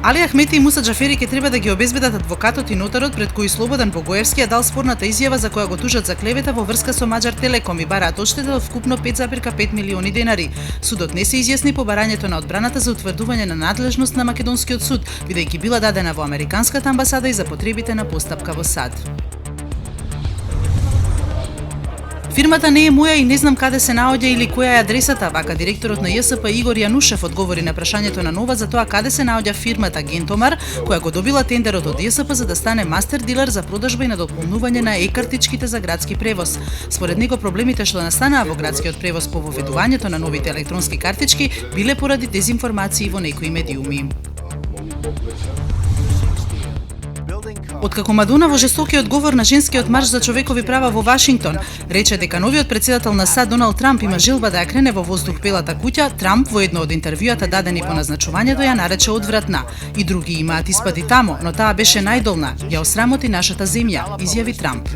Али Ахмети и Муса Џафери ќе треба да ги обезбедат адвокатот и нотарот пред кои Слободан Богоевски ја дал спорната изјава за која го тужат за клевета во врска со Маđар Телеком и бараат одштета од вкупно 5,5 милиони денари. Судот не се изјасни по барањето на одбраната за утврдување на надлежност на македонскиот суд, бидејќи била дадена во американската амбасада и за потребите на постапка во САД. Фирмата не е моја и не знам каде се наоѓа или која е адресата, вака директорот на ЈСП Игор Јанушев одговори на прашањето на Нова за тоа каде се наоѓа фирмата Гентомар, која го добила тендерот од ЈСП за да стане мастер дилер за продажба и надополнување на e-картичките за градски превоз. Според него проблемите што настанаа во градскиот превоз по воведувањето на новите електронски картички биле поради дезинформации во некои медиуми. Откако Мадуна во жестокиот говор на женскиот марш за човекови права во Вашингтон рече дека новиот претседател на САД Доналд Трамп има желба да ја крене во воздух Белата куќа, Трамп во едно од интервјуата дадени по назначувањето ја нарече одвратна. И други имаат испади тамо, но таа беше најдолна, ја осрамоти нашата земја, изјави Трамп.